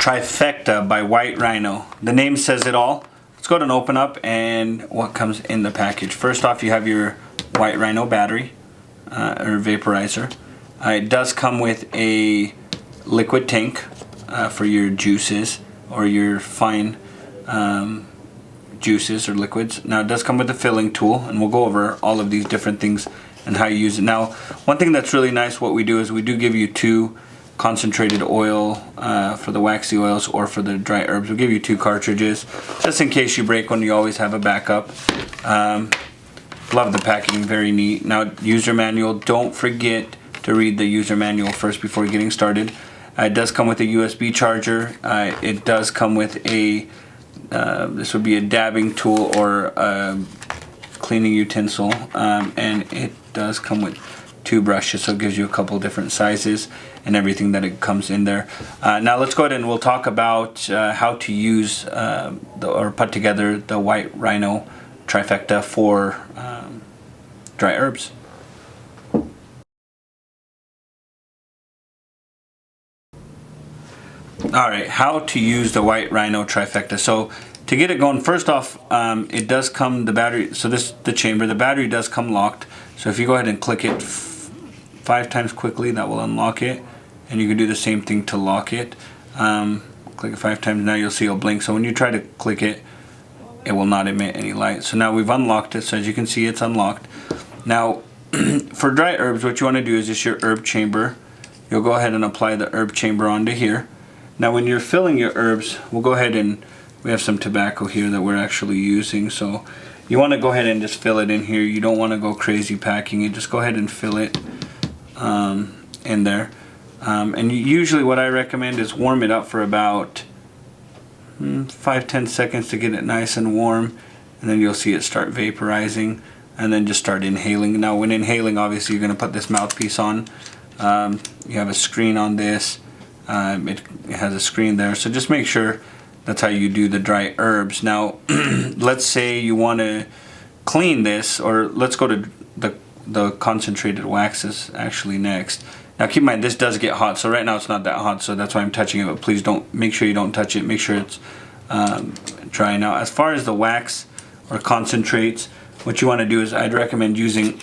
Trifecta by White Rhino. The name says it all. Let's go ahead and open up and what comes in the package. First off, you have your White Rhino battery or vaporizer. It does come with a liquid tank for your juices or your fine juices or liquids. Now it does come with a filling tool, and we'll go over all of these different things and how you use it. Now, one thing that's really nice, what we do is we do give you two concentrated oil for the waxy oils or for the dry herbs. We'll give you two cartridges just in case you break one. You always have a backup. Love the packaging, very neat. Now, user manual, don't forget to read the user manual first before getting started. It does come with a USB charger. It does come with a this would be a dabbing tool or a cleaning utensil, and it does come with two brushes, so it gives you a couple different sizes and everything that it comes in there. Now let's go ahead and we'll talk about how to use or put together the White Rhino Trifecta for dry herbs. Alright, how to use the White Rhino Trifecta. So to get it going, first off, it does come, the battery, so this the chamber, the battery does come locked. So if you go ahead and click it 5 times quickly, that will unlock it, and you can do the same thing to lock it. Click it 5 times, now you'll see it'll blink. So when you try to click it, it will not emit any light. So now we've unlocked it, so as you can see it's unlocked. Now for dry herbs, what you want to do is just your herb chamber. You'll go ahead and apply the herb chamber onto here. Now when you're filling your herbs, we'll go ahead and we have some tobacco here that we're actually using, so you want to go ahead and just fill it in here. You don't want to go crazy packing it, just go ahead and fill it in there. And usually what I recommend is warm it up for about 5-10 seconds to get it nice and warm, and then you'll see it start vaporizing, and then just start inhaling. Now when inhaling, obviously you're going to put this mouthpiece on. You have a screen on this. It has a screen there, so just make sure that's how you do the dry herbs. Now let's say you want to clean this, or let's go to the concentrated waxes actually next. Now keep in mind, this does get hot, so right now it's not that hot, so that's why I'm touching it, but please don't, make sure you don't touch it, make sure it's dry. Now as far as the wax or concentrates, what you want to do is I'd recommend using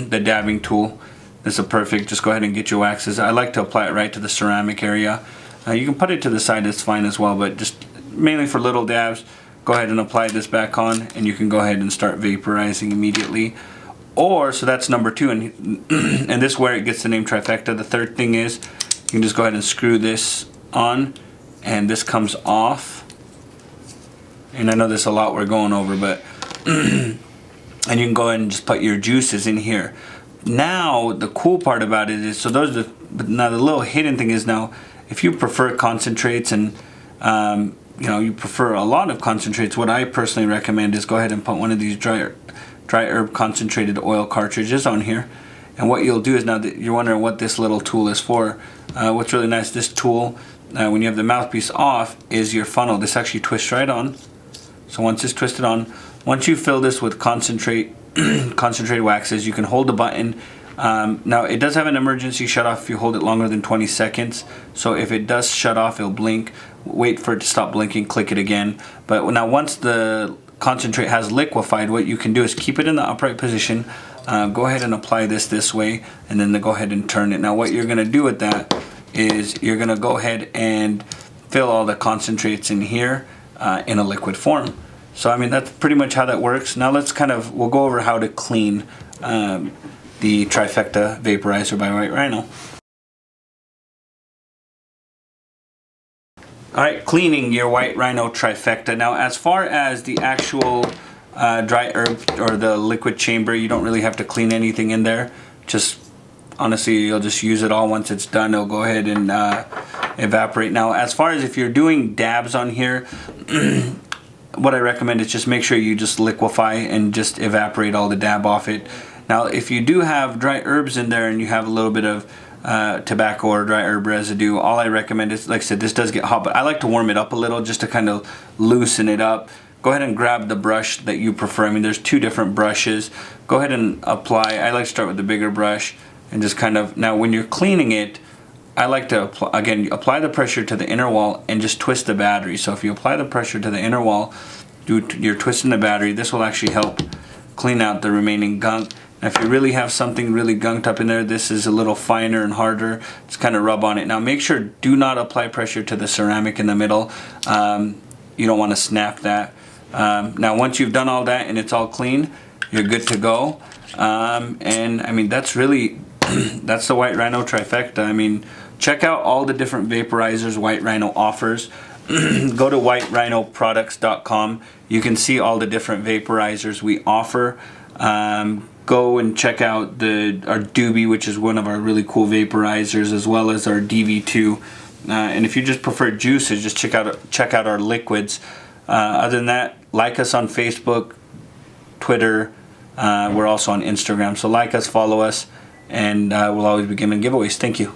the dabbing tool. This is perfect. Just go ahead and get your waxes. I like to apply it right to the ceramic area. You can put it to the side, it's fine as well, but just mainly for little dabs, go ahead and apply this back on, and you can go ahead and start vaporizing immediately. Or, so that's number 2, and this is where it gets the name Trifecta. The third thing is you can just go ahead and screw this on, and this comes off. And I know there's a lot we're going over, but and you can go ahead and just put your juices in here. Now the cool part about it is, so those are now the little hidden thing is, now if you prefer concentrates and you know, you prefer a lot of concentrates, what I personally recommend is go ahead and put one of these dry herb concentrated oil cartridges on here. And what you'll do is, now that you're wondering what this little tool is for, what's really nice, this tool, when you have the mouthpiece off, is your funnel. This actually twists right on. So once it's twisted on, once you fill this with concentrated waxes, you can hold the button. Now it does have an emergency shut off if you hold it longer than 20 seconds. So if it does shut off, it'll blink. Wait for it to stop blinking, click it again. But now once the concentrate has liquefied, what you can do is keep it in the upright position. Go ahead and apply this way, and then go ahead and turn it. Now what you're going to do with that is you're going to go ahead and fill all the concentrates in here in a liquid form. So I mean, that's pretty much how that works. Now let's we'll go over how to clean the Trifecta Vaporizer by White Rhino. Alright, cleaning your White Rhino Trifecta. Now as far as the actual dry herb or the liquid chamber, you don't really have to clean anything in there. Just honestly, you'll just use it all. Once it's done, it'll go ahead and evaporate. Now as far as if you're doing dabs on here, what I recommend is just make sure you just liquefy and just evaporate all the dab off it. Now if you do have dry herbs in there and you have a little bit of tobacco or dry herb residue, all I recommend is, like I said, this does get hot, but I like to warm it up a little just to kind of loosen it up. Go ahead and grab the brush that you prefer. I mean, there's 2 different brushes. Go ahead and apply. I like to start with the bigger brush and just kind of, now when you're cleaning it, I like to apply the pressure to the inner wall and just twist the battery. So if you apply the pressure to the inner wall, you're twisting the battery, this will actually help clean out the remaining gunk. Now if you really have something really gunked up in there, this is a little finer and harder. Just kind of rub on it. Now make sure, do not apply pressure to the ceramic in the middle. You don't want to snap that. Now once you've done all that and it's all clean, you're good to go. And I mean, that's really, that's the White Rhino Trifecta. I mean, check out all the different vaporizers White Rhino offers. Go to whiterhinoproducts.com. You can see all the different vaporizers we offer. Go and check out our Doobie, which is one of our really cool vaporizers, as well as our DV2. And if you just prefer juices, just check out our liquids. Other than that, like us on Facebook, Twitter. We're also on Instagram. So like us, follow us, and we'll always be giving giveaways. Thank you.